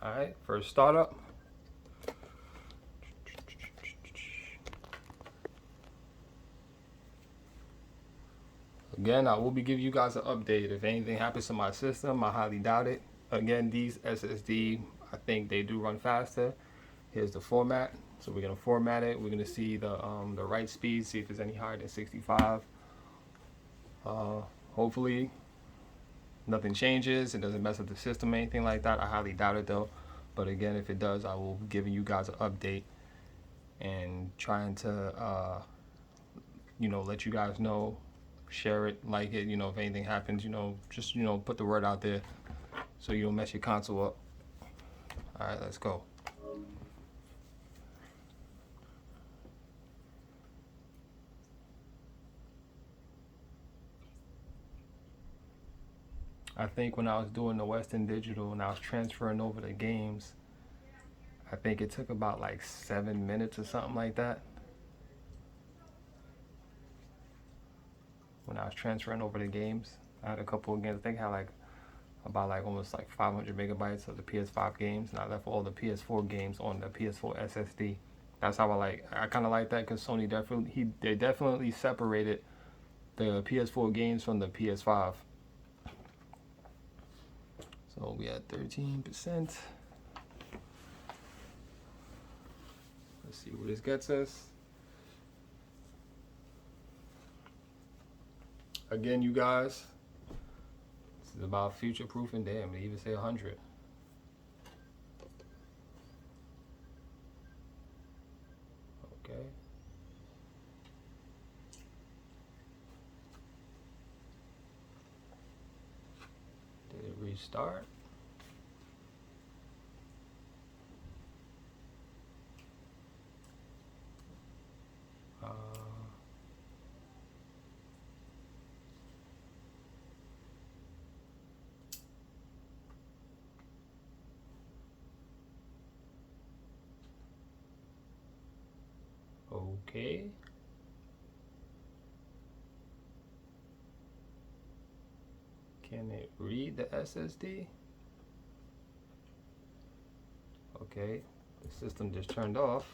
Alright, first startup. Again, I will be giving you guys an update. If anything happens to my system, I highly doubt it. Again, these SSD, I think they do run faster. Here's the format. So we're gonna format it. We're gonna see the write speed, see if it's any higher than 65. Hopefully nothing changes. It doesn't mess up the system or anything like that. I highly doubt it though. But again, if it does, I will be giving you guys an update and trying to let you guys know, share it, like it, if anything happens, just put the word out there so you don't mess your console up. All right, let's go. I think when I was doing the Western Digital and I was transferring over the games, I think it took about like 7 minutes or something like that. When I was transferring over the games, I had a couple of games. I think I had almost 500 megabytes of the PS5 games, and I left all the PS4 games on the PS4 SSD. That's how I kind of like that, because Sony they definitely separated the PS4 games from the PS5. So we had 13%. Let's see where this gets us. Again, you guys, this is about future-proofing. Damn, they even say 100. Okay. Did it restart? Okay. Can it read the SSD? Okay, the system just turned off.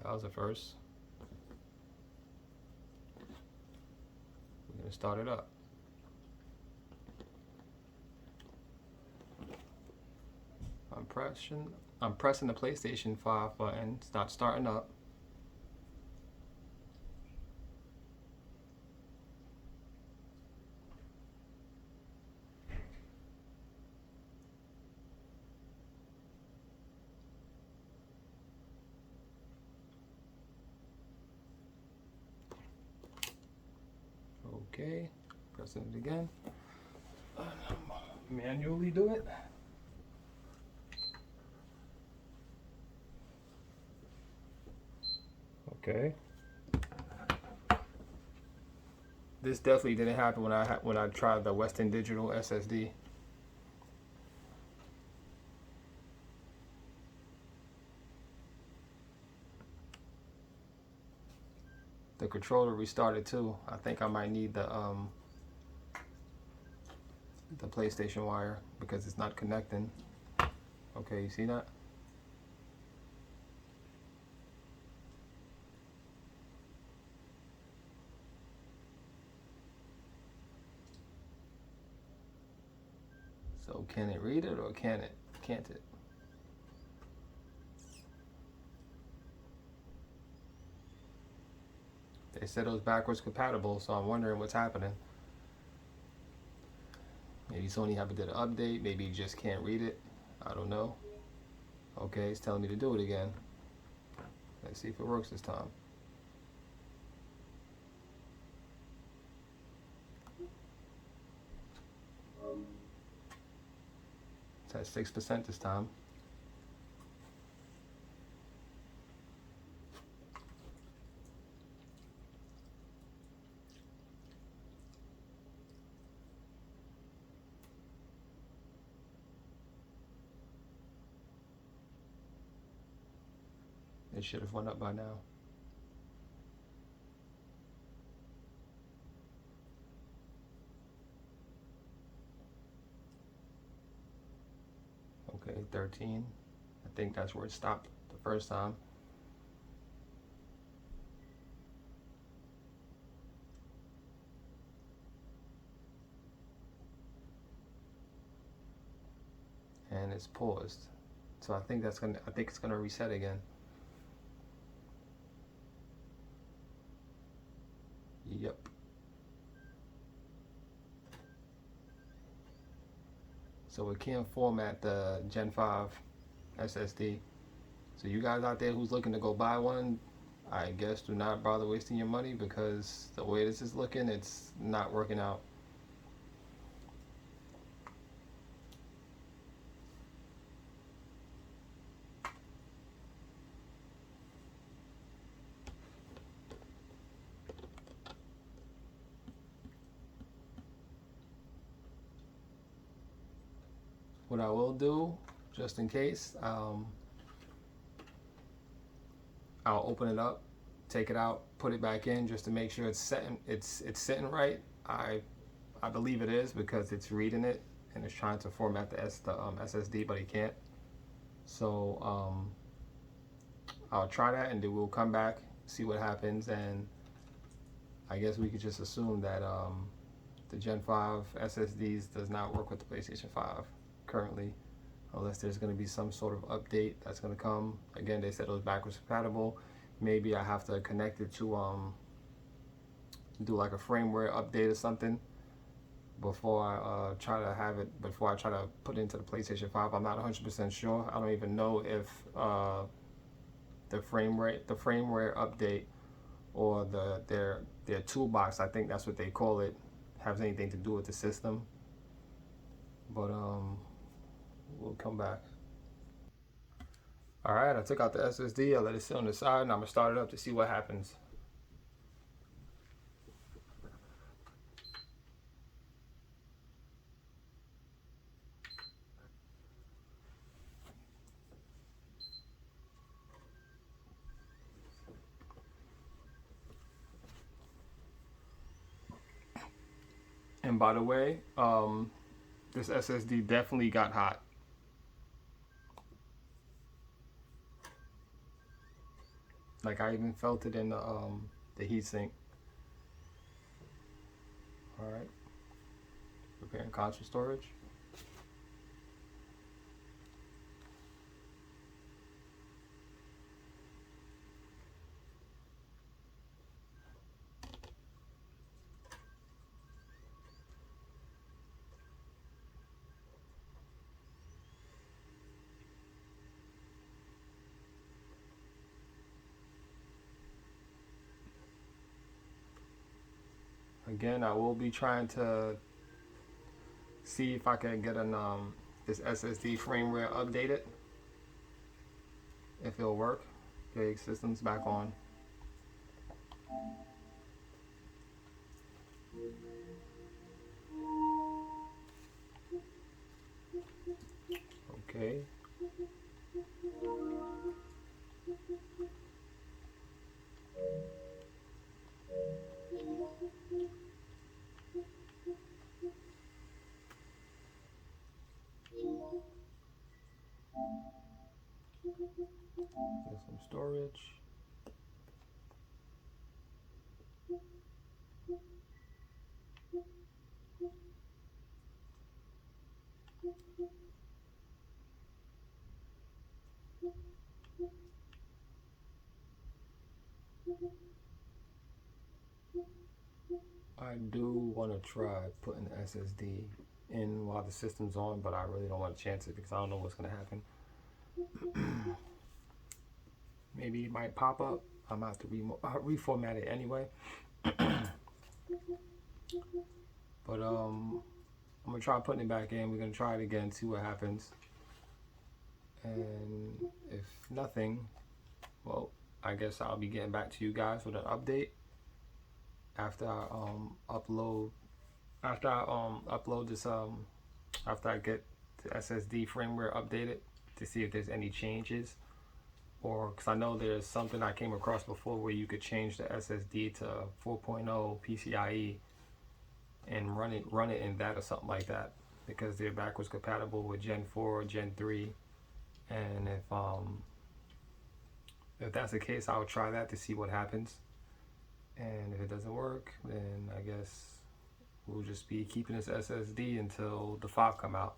That was the first. We're gonna start it up. I'm pressing the PlayStation 5 button. It's not starting up. Okay, pressing it again. Manually do it. Okay. This definitely didn't happen when I tried the Western Digital SSD. The controller restarted too. I think I might need the PlayStation wire because it's not connecting. Okay, you see that? So can it read it or can't it? They said it was backwards compatible, so I'm wondering what's happening. Maybe Sony did an update, maybe you just can't read it. I don't know. Okay, it's telling me to do it again. Let's see if it works this time. It's at 6% this time. It should have went up by now. like 13. I think that's where it stopped the first time. And it's paused. So I think it's gonna reset again. Yep. So we can't format the Gen 5 SSD. So you guys out there who's looking to go buy one, I guess do not bother wasting your money, because the way this is looking, it's not working out. What I will do, just in case, I'll open it up, take it out, put it back in, just to make sure it's sitting right. I believe it is, because it's reading it and it's trying to format the SSD, but it can't. So I'll try that, and then we'll come back, see what happens, and I guess we could just assume that the Gen 5 SSDs does not work with the PlayStation 5 currently, unless there's going to be some sort of update that's going to come. Again, they said it was backwards compatible. Maybe I have to connect it to do like a firmware update or something before I try to put it into the PlayStation 5. I'm not 100% sure. I don't even know if the firmware update or their toolbox, I think that's what they call it, has anything to do with the system. But we'll come back. All right, I took out the SSD, I let it sit on the side, and I'm gonna start it up to see what happens. And by the way, this SSD definitely got hot. Like, I even felt it in the heatsink. All right, preparing console storage. Again, I will be trying to see if I can get this SSD firmware updated, if it'll work. Okay, system's back on. Okay. Get some storage. I do want to try putting the SSD in while the system's on, but I really don't want to chance it because I don't know what's going to happen. Maybe it might pop up. I'm going to have to reformat it anyway. But I'm going to try putting it back in. We're going to try it again, see what happens. And if nothing, well, I guess I'll be getting back to you guys with an update after I upload this after I get the SSD firmware updated, to see if there's any changes, or because I know there's something I came across before where you could change the SSD to 4.0 PCIe and run it in that or something like that, because they're backwards compatible with Gen 4 or Gen 3 And if that's the case, I'll try that to see what happens. And if it doesn't work, then I guess we'll just be keeping this SSD until the 5 come out.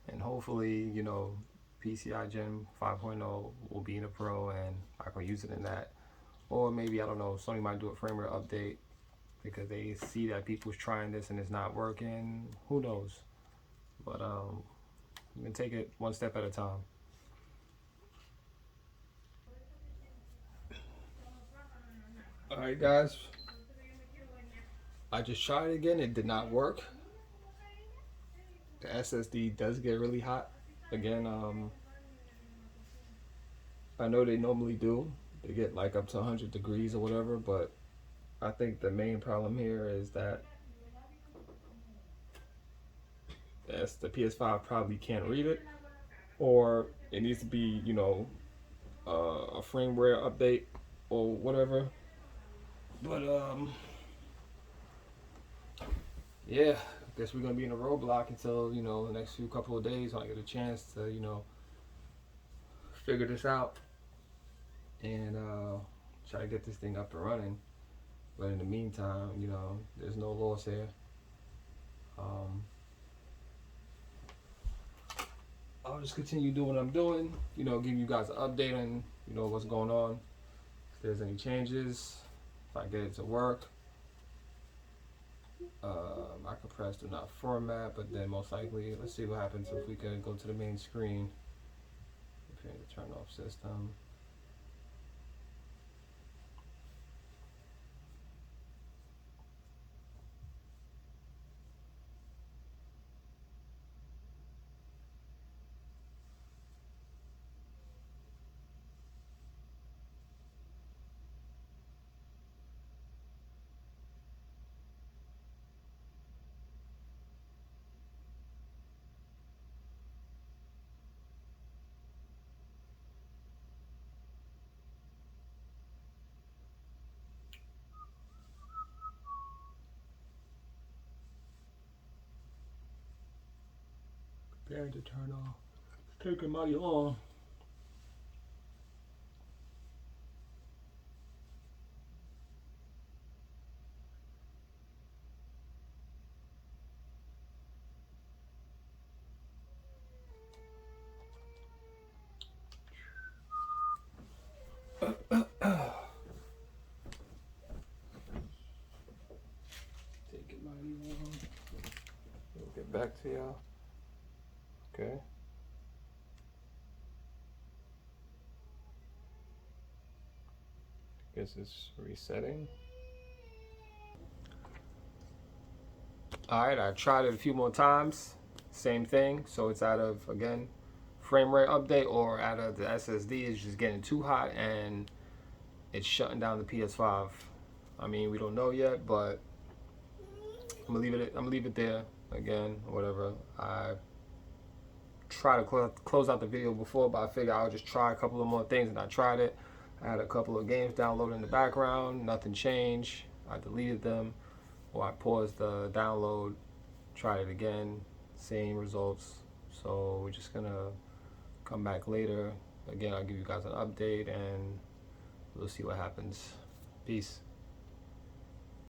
And hopefully, you know, PCI Gen 5.0 will be in a Pro and I can use it in that. Or maybe, I don't know, Sony might do a firmware update because they see that people's trying this and it's not working. Who knows? But we can take it one step at a time. Alright guys, I just tried it again. It did not work. The SSD does get really hot. Again, I know they normally do. They get like up to 100 degrees or whatever, but I think the main problem here is that the PS5 probably can't read it, or it needs to be, you know, a firmware update or whatever. But yeah, I guess we're gonna be in a roadblock until, you know, the next few couple of days when I get a chance to, you know, figure this out and try to get this thing up and running. But in the meantime, you know, there's no loss here. I'll just continue doing what I'm doing, you know, give you guys an update on, you know, what's going on. If there's any changes, if I get it to work, I can press do not format, but then most likely, let's see what happens if we can go to the main screen. If you need to turn off system. Preparing to turn off. It's taking mighty long. Taking mighty long. We'll get back to y'all. Okay. Guess it's resetting. Alright, I tried it a few more times. Same thing. So it's out of, again, frame rate update, or out of the SSD is just getting too hot and it's shutting down the PS5. I mean, we don't know yet, but I'm gonna leave it there again, whatever. I tried to close out the video before, but I figured I'll just try a couple of more things, and I tried it. I had a couple of games downloaded in the background, nothing changed. I deleted them, or I paused the download, tried it again, same results. So we're just gonna come back later. Again, I'll give you guys an update and we'll see what happens. Peace.